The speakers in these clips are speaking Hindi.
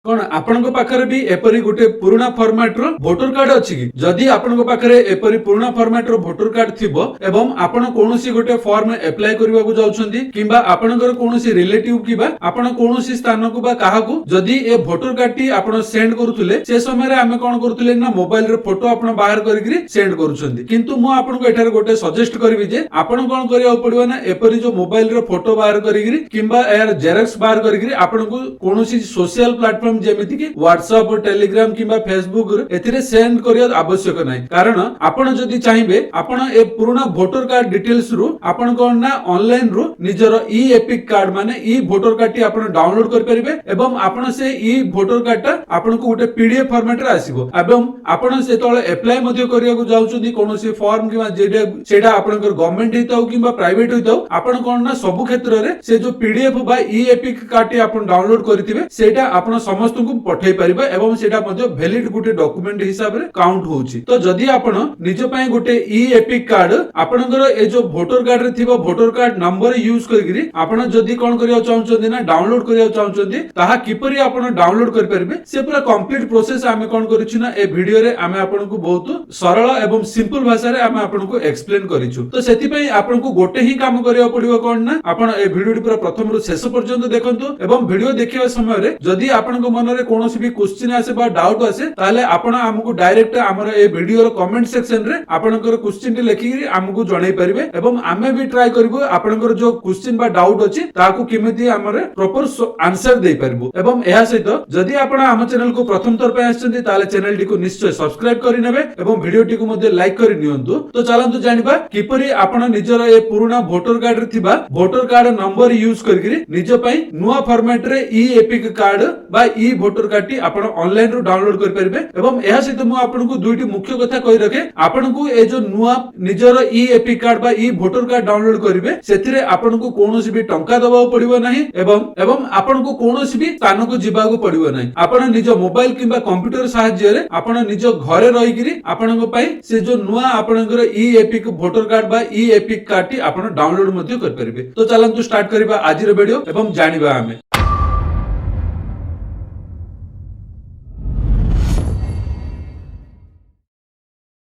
कौन आपन पाखरे भी एपरी गोटे पुराना फॉर्मेट रो वोटर कार्ड अछि कि जदि आपन पाखरे एपरी पुराना फॉर्मेट रो वोटर कार्ड थिबो एवं आपन कोनोसी गोटे फॉर्म अप्लाई करबा को जाउछंदी किबा आपनकर कोनोसी रिलेटिव किबा आपन कोनोसी स्थान को बा काहाकू जदि ए वोटर कार्ड टी आपन सेंड करूथले से समय रे हमें कोन करूथले ना मोबाइल रे फोटो आपन बाहर करिकरी सेंड करूछंदी किंतु मु आपन को एठार गोटे सजेस्ट करबी जे आपन कोन करिया पड़िबो ना एपरी जो मोबाइल रे फोटो बाहर करिकरी किबा यार जेरॉक्स बाहर करिकरी आपन को कोनोसी सोशल प्लेटफॉर्म जेमिति कि व्हाट्सएप टेलीग्राम किबा फेसबुक एथिरे सेंड करिया आवश्यक नै कारण आपण जदि चाहिबे आपण ए पुराना वोटर कार्ड डिटेल्स रु आपण कोन ना ऑनलाइन रु निजर ई एपिक कार्ड माने ई वोटर कार्ड टी आपण डाउनलोड कर परिबे एवं आपण से ई वोटर कार्ड टा आपण को गोटे पीडीएफ फॉर्मेट रे आसीबो एवं आपण से तळे अप्लाई मध्ये करिया को जाउछुदी कोनोसी फॉर्म किबा जेडा सेडा आपनकर गवर्नमेंट हिताउ किबा प्राइवेट हिताउ आपण कोन ना सब क्षेत्र रे से जो पीडीएफ बा ई एपिक कार्ड टी आपण डाउनलोड करथिबे सेटा आपण समस्त को पठै परिबे एवं सेटा मध्ये वैलिड गोटे डॉक्यूमेंट हिसाब रे काउंट होउची तो जदि आपण निज पय गोटे ई एपिक कार्ड आपनकर ए जो वोटर कार्ड रे थिबो वोटर कार्ड नंबर यूज करिकरी आपण जदि कोन करिया चाहउछन्ती ना डाउनलोड करिया चाहउछन्ती ताहा किपरि आपण डाउनलोड कर परिबे से पूरा कंप्लीट प्रोसेस आमे कोन करिछु ना ए वीडियो रे आमे आपन को बहुत सरल एवं सिंपल भाषा रे आमे आपन को एक्सप्लेन करिछु तो सेति पय आपन को गोटे ही काम करिया पड़िबो कोन ना आपण ए वीडियो पूरा प्रथम रु शेष पर्यंत देखंतु एवं वीडियो देखिबा समय रे जदि आपन को मन रे कोनोसी भी क्वेश्चन आसे बा डाउट आसे ताले आपण हमकु डायरेक्ट हमर ए वीडियो रो कमेंट सेक्शन रे आपनकर क्वेश्चन टी लिखि हमकु जणाई परिबे एवं आमे भी ट्राई करबो आपनकर जो क्वेश्चन बा डाउट अछि ताकू किमिति हमर प्रॉपर आंसर दे परबो एवं एहा सहित जदि आपण हम चैनल को प्रथम तौर पे आछन्ती ताले चैनल टी को निश्चय सब्सक्राइब करि नेबे एवं वीडियो टी को मध्ये लाइक करि नियंतु तो चलंतु जानिबा किपरि आपण निजर ए पुराना वोटर कार्ड रे थिबा वोटर कार्ड नंबर यूज करिकरी निज पई नुवा फॉर्मेट रे ई एपिक कार्ड बा ई वोटर कार्ड टी आपण ऑनलाइन रो डाउनलोड कर परिबे एवं एहा सहित मु आपण को दुईटी मुख्य कथा कहि रखे आपण को ए जो नुवा निजर ई एपिक कार्ड बा ई वोटर कार्ड डाउनलोड करिवे सेथिरे आपण को कोनोसी भी टंका दबाव पड़िबो नाही एवं आपण को कोनोसी भी स्थान को जिबा को पड़िबो नाही आपण निज मोबाइल किबा कंप्यूटर सहाय्य रे आपण निज घरे रहिगिरी आपण को पई से जो नुवा आपणकर ई एपिक वोटर कार्ड बा ई एपिक कार्ड टी आपण डाउनलोड मध्ये कर परिबे तो चलंतु स्टार्ट करिबा आज रो वीडियो एवं जानिबा हमें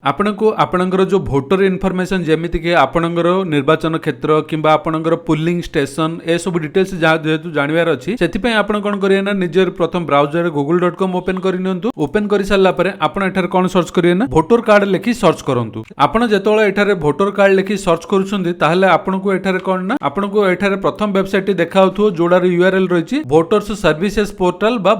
आपनको आपणकर जो भोटर इनफॉरमेशन जेमिति के आपणकर निर्वाचन क्षेत्र किंबा आपणकर पुलिंग स्टेशन ए सब डिटेल्स जेहेतु जानवर अछि सेति पय आपण कोन करिए ना निजर प्रथम ब्राउजर रे google.com ओपन करि नियंतु ओपन करि साला परे आपण एठार कोन सर्च करिए ना वोटर कार्ड लिखि सर्च करंतु आपण जेतोळे एठारे वोटर कार्ड लिखि सर्च करूछन्ती ताहले आपनको एठारे कोन ना आपनको एठारे प्रथम वेबसाइट देखाउथो जोडार यूआरएल रहिछि वोटर्स सर्विसेज पोर्टल बा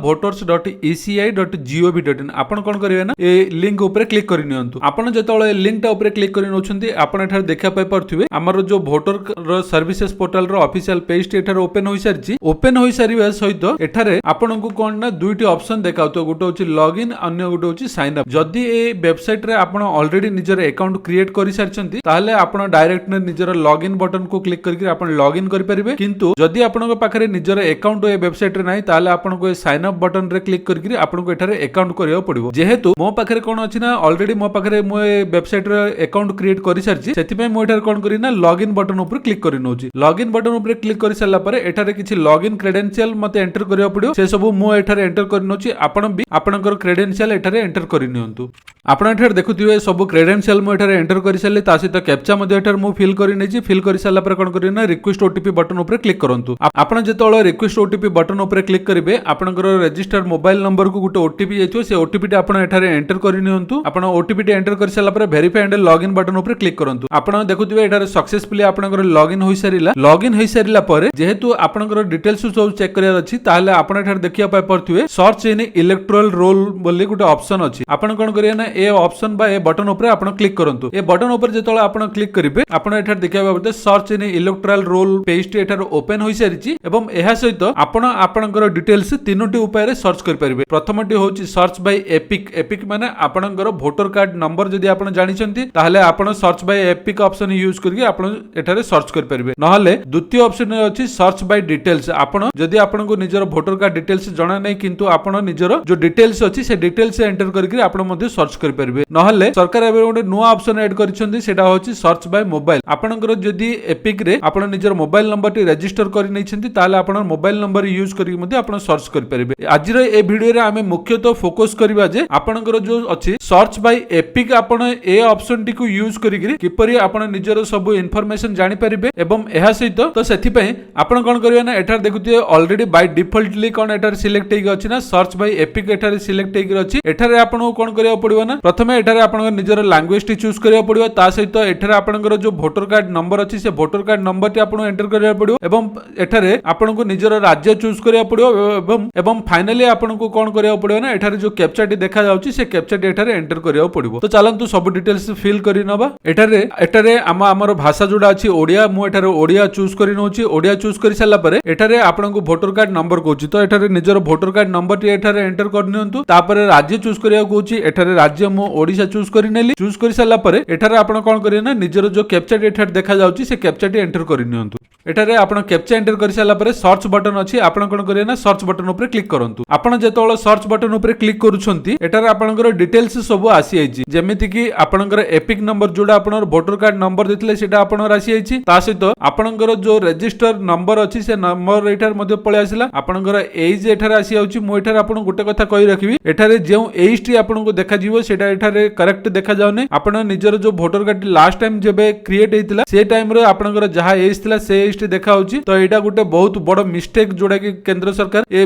voters.eci.gov.in आपण कोन करिए ना ए लिंक ऊपर क्लिक करि नियंतु आपण जेतोळे लिंक टा ऊपर क्लिक करि नउछन्ती आपण एठार देखा पाइ परथिबे हमर जो वोटर रो सर्विसेज पोर्टल रो ऑफिशियल पेज टे एठार ओपन होई सारिछि ओपन होई सारिबा सहित एठारे आपनको कोन ना दुईटी ऑप्शन देखाउतो गोटे होछि लॉगिन अन्य गोटे होछि साइन अप जदि ए वेबसाइट रे आपण ऑलरेडी निजर अकाउंट क्रिएट करि सारिछन्ती ताहले आपण डायरेक्ट निजर लॉगिन बटन को क्लिक करके आपण लॉगिन करि परिबे किंतु जदि आपनको पाखरे निजर अकाउंट ए वेबसाइट रे नाही ताहले आपनको ए साइन अप बटन रे क्लिक करके आपनको एठारे अकाउंट करियो पड़िबो जेहेतु मो पाखरे कोन अछि ना ऑलरेडी मो पाखरे मो वेबसाइट रे अकाउंट क्रिएट करि सारछि सेति पय मो एठार कोन करी ना लॉगिन बटन ऊपर क्लिक करि नउछि लॉगिन बटन ऊपर क्लिक करि साला परे एठारे किछि लॉगिन क्रेडेंशियल मते एंटर करियो पड़ियो से सब मो एठारे एंटर करि नउछि आपण भी आपणकर क्रेडेंशियल एठारे एंटर करि नियंतु आपण एठार देखुथिबे सब क्रेडेंशियल मो एठारे एंटर करि साले ता सहित कैप्चा मध्ये एठार मो फिल करि नेछि फिल करि साला परे कोन करी ना रिक्वेस्ट ओटीपी बटन ऊपर क्लिक करंतु आपण जेतोळे रिक्वेस्ट ओटीपी बटन ऊपर क्लिक करिवे आपणकर रजिस्टर्ड मोबाइल नंबर को गुटे ओटीपी जेतो से ओटीपी टा आपण एठारे एंटर करि नियंतु आपण ओटीपी टा एंटर करि साला परे वेरीफाई एंड लॉगिन बटन ऊपर क्लिक करंतु आपण देखुथिबे एठारे सक्सेसफुली आपणकर लॉगिन होई सारिला परे जेहेतु आपणकर डिटेल्स सब चेक करियार अछि ताहले आपण एठारे देखिया पाइ परथिबे सर्च इन इलेक्टोरल रोल बोली गुटे ऑप्शन अछि आपण कोन करिया ना ए ऑप्शन बा ए बटन ऊपर आपण क्लिक करंतु ए बटन ऊपर जेतोळे आपण क्लिक करिवे आपण एठारे देखिया पाबते search in electoral roll page टी एठारे ओपन होई सारिछि एवं एहा सहित आपण आपणकर डिटेल्स तीनोटी उपाय रे सर्च करि परिबे प्रथमटी होछि सर्च बाय एपिक एपिक माने आपणकर वोटर कार्ड नंबर नंबर जदि आपण जानिछंती ताहले आपण search by epic option use करके आपण एठारे सर्च कर परिबे नहले द्वितीय ऑप्शन अछि सर्च बाय डिटेल्स आपण जदि आपण को निजर वोटर कार्ड डिटेल्स जणा नै किंतु आपण निजर जो डिटेल्स अछि से डिटेल्स एंटर करके आपण मध्ये सर्च कर परिबे नहले सरकार एबे गोटे नुवा ऑप्शन ऐड करिसंती सेटा होछि सर्च बाय मोबाइल आपणकर जदि एपिक रे आपण निजर मोबाइल नंबर टी रजिस्टर करि नै छंती ताहले आपण मोबाइल नंबर यूज करके मध्ये आपण सर्च कर परिबे आज रे ए वीडियो रे हमें मुख्यतः फोकस करबा जे आपणकर जो अछि सर्च बाय एपिक आपण ए ऑप्शन टी को यूज करिकरी किपरि आपण निजर सब इन्फॉर्मेशन जानि परिबे एवं एहा सहित तो सेथि पय आपण कोन करिवे ना एठार देखुतिए ऑलरेडी बाय डिफॉल्टली कोन एठार सिलेक्ट हेइ अछि ना सर्च बाय एपिक एठार सिलेक्ट हेइ अछि एठारे आपण कोन करिया पड़िबो ना प्रथमे एठारे आपण निजर लैंग्वेज टी चूज करिया पड़िबो ता सहित एठारे आपणकर जो वोटर कार्ड नंबर अछि से वोटर कार्ड नंबर टी आपण एंटर करिया पड़िबो एवं एठारे आपण को निजर राज्य चूज करिया पड़िबो एवं फाइनली आपण को कोन करिया पड़िबो ना एठारे जो कैप्चा टी देखा जाउची से कैप्चा टी एठारे एंटर करिया पड़िबो तो चलंतु सब डिटेल्स फिल करि नबा एठारे हमर भाषा जोडा अछि ओडिया मु एठारे ओडिया चूज करि नउची ओडिया चूज करि साला परे एठारे आपण को वोटर कार्ड नंबर कहूची तो एठारे निजर वोटर कार्ड नंबर टी एठारे एंटर कर नियंतु तापरे राज्य चूज करिया कहूची एठारे राज्य मु ओडिशा चूज करि नेली चूज करि साला परे एठारे आपण कोन करिए ना निजर जो कैप्चा टी एठारे देखा जाउची से कैप्चा टी एंटर करि नियंतु एठारे आपण कैप्चा एंटर करि साला परे सर्च बटन अछि आपण कोन करिए ना सर्च बटन ऊपर क्लिक करंतु आपण जेतोळ सर्च बटन ऊपर क्लिक करूछंती एठारे आपणकर डिटेल्स सब आसी आइची जेमिति कि आपणकर एपिक नंबर जोडा आपणर वोटर कार्ड नंबर देथिले सेटा आपणर आसी आइची ता सहित आपणकर जो रजिस्टर नंबर अछि से नंबर एठार मध्ये पळे आसिला आपणकर एज एठारे आसी आउची मु एठारे आपण गुटे कथा कहि रखिबी एठारे जेउ एज टी आपण को देखा जिवो सेटा एठारे करेक्ट देखा जाउने आपण निजर जो वोटर कार्ड लास्ट टाइम जेबे क्रिएट हेतिला से टाइम रे आपणकर जहा एज थिला से एज टी देखा होची तो एटा गुटे बहुत बड़ मिस्टेक जोडा कि केंद्र सरकार ए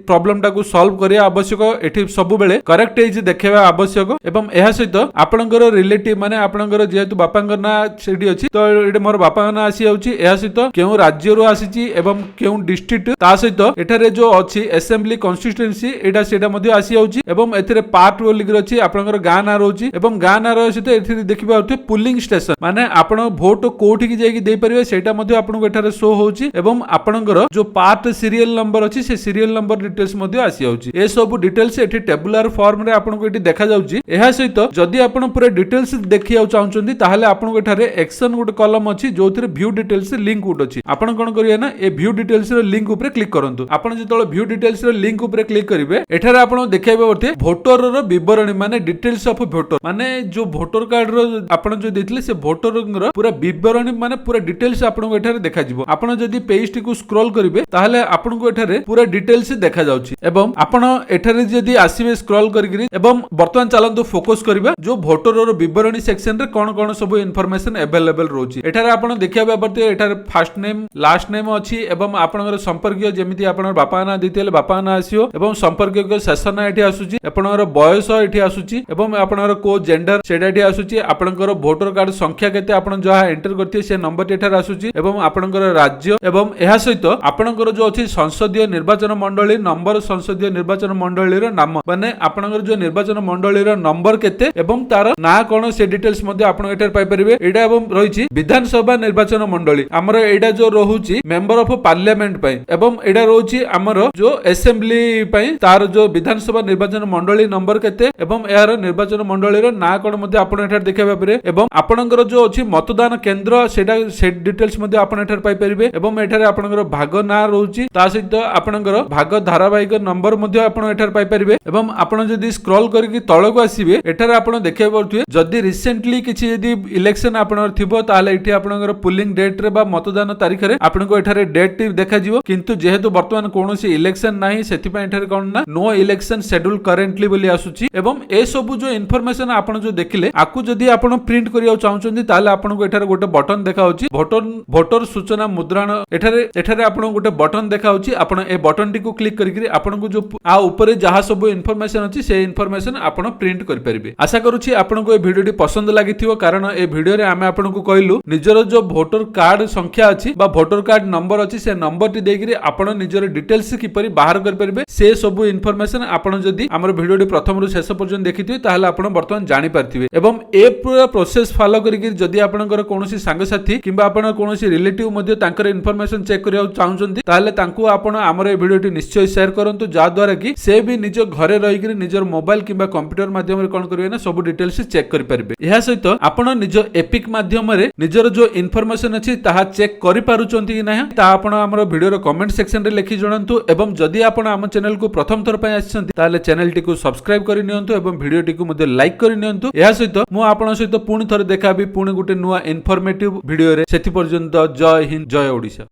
प्रॉब्लम टा को सॉल्व करिया आवश्यक एठी सब बेले करेक्ट एज देखेबा आवश्यक एवं एहा सहित आपणकर रिलेटिव माने आपणकर जेतु बापांकर ना सेडी अछि तो एटे मोर बापा ना आसी आउची एहा सहित केउ राज्य रो आसीची एवं केउ डिस्ट्रिक्ट ता सहित एठारे जो अछि असेंबली कॉन्स्टिट्यूएंसी एटा सेटा मध्ये आसी आउची एवं एथिरे पार्ट रो लिखि अछि आपणकर गां ना रहउची एवं गां ना रह सहित एथिरे देखिबा होते पुलिंग स्टेशन माने आपण वोट कोठी की जाई देई परिबे सेटा मध्ये आपणको एठारे शो होउची एवं आपणकर जो पार्ट सीरियल नंबर अछि से सीरियल नंबर डिटेल्स मध्ये आसी आउची ए सब डिटेल्स एठी टेबुलर फॉर्म रे आपणको एठी देखा जाउची एहा सहित जदि आपण पूरा डिटेल्स देखिया चाहउचंती ताहाले आपणको एठारे एक्शन गुड कॉलम अछि जोथिरे व्यू डिटेल्स लिंक गुड अछि आपण कोन करिया ना ए व्यू डिटेल्स रे लिंक ऊपर क्लिक करंतु आपण जेतोळ व्यू डिटेल्स रे लिंक ऊपर क्लिक करिवे एठारे आपण देखाइबे होते वोटर रो विवरणी माने डिटेल्स ऑफ वोटर माने जो वोटर कार्ड रो आपण जो देथिले से वोटर रो पूरा विवरणी माने पूरा डिटेल्स आपण को एठारे देखा जिवो आपण जदि पेज टी को स्क्रॉल करिवे ताहाले आपण को एठारे पूरा डिटेल्स देखा जाउची एवं आपण एठारे जदि आसीबे स्क्रॉल करिकरी एवं वर्तमान चलंतु फोकस करिबा जो वोटर रो विवरणी सेक्शन रे कोन कोन सब इन्फॉर्मेशन अवेलेबल रोची एठारे आपण देखिबा परते एठारे फर्स्ट नेम लास्ट नेम अछि एवं आपनकर संपर्कीय जेमिति आपनर बापा ना दितेले बापा ना आसीओ एवं संपर्कीय को सेशन एठी आसुची आपनर बयस एठी आसुची एवं आपनर को जेंडर सेडा एठी आसुची आपनकर वोटर कार्ड संख्या केते आपण जहा एंटर करथिए से नंबर एठारे आसुची एवं आपनकर राज्य एवं एहा सहित आपनकर जो अछि संसदीय निर्वाचन मंडली नंबर संसदीय निर्वाचन मंडली रो नाम माने आपनकर जो निर्वाचन मंडली रो नंबर केते एवं तार ना कोन से डिटेल्स मध्ये आपण एठार पाइ परिबे एडा एवं रहिछि विधानसभा निर्वाचन मंडली हमर एडा जो रहुछि मेंबर ऑफ पार्लियामेंट पई एवं एडा रहुछि हमर जो असेंबली पई तार जो विधानसभा निर्वाचन मंडली नंबर केते एवं एहार निर्वाचन मंडली रो ना कोन मध्ये आपण एठार देखिबा परे एवं आपनकर जो अछि मतदान केंद्र सेडा से डिटेल्स मध्ये आपण एठार पाइ परिबे एवं एठारे आपनकर भाग ना रहुछि ता सहित आपनकर भाग धारावाहिक नंबर मध्ये आपण एठार पाइ परिबे एवं आपण जदि स्क्रॉल करके तळको आसीबे एठारे आपण देखिबा परथुए जदि रिसेंटली किछि जदि इलेक्शन आपनर थिबो ताले एठी आपनकर पुलिंग डेट रे बा मतदान तारीख रे आपनको एठारे डेट टी देखा जिवो किंतु जेहेतु वर्तमान कोनोसी इलेक्शन नाही सेति पय एठारे कोन ना नो इलेक्शन शेड्यूल करेंटली बोली आसुची एवं ए सब जो इन्फॉर्मेशन आपण जो देखिले आकु जदि आपण प्रिंट करिया चाहउचंदी ताले आपनको एठारे गोटे बटन देखा होची वोटर सूचना मुद्रण एठारे आपण गोटे बटन देखा होची आपण ए बटन टी को क्लिक करिकरी आपनको जो आ ऊपर जहा सब इन्फॉर्मेशन अछि से इन्फॉर्मेशन आपण प्रिंट करि परिबे आशा करूची आपनको ए वीडियो टी पसंद लागिथिबो कारण ए वीडियो रे आमे आपनको कहलु निजर जो वोटर कार्ड संख्या अछि बा वोटर कार्ड नंबर अछि से नंबर टी देगिरी आपण निजर डिटेल्स किपरि बाहर कर परिबे से सब इन्फॉर्मेशन आपण जदी हमर वीडियो टी प्रथम रु शेष पर्यंत देखिथिबे ताहाले आपण वर्तमान जानि पारथिबे एवं ए पूरा प्रोसेस फॉलो करिकरी जदी आपनकर कोनोसी सांग साथी किबा आपण कोनोसी रिलेटिव मध्ये तांकर इनफॉरमेशन चेक करिया चाहुचंती ताले तांकू आपण हमर ए वीडियोटी निश्चय शेयर करंतु जा द्वारा कि से भी निज घरे रही कि निजर मोबाइल किंबा कंप्यूटर माध्यम रे कोन करिवे ना सब डिटेल्स चेक करि परिबे। एहा सहित आपण निज एपिक माध्यम रे निजर जो इनफॉरमेशन अछि ताहा चेक करि पारुचंती कि नाही ता आपण हमर वीडियो रो कमेंट सेक्शन रे लिखि जणंतु एवं जदि आपण हम चैनल को प्रथम थर पय आछंती ताले चैनल टी को सब्सक्राइब करि नियंतु एवं वीडियो टी को मध्ये लाइक करि नियंतु। एहा सहित मु आपण सहित पुणी थर देखाबी पुणी गुटे नुवा इनफॉर्मेटिव वीडियो रे। सेति पर्यंत जय हिंद जय ओडिशा।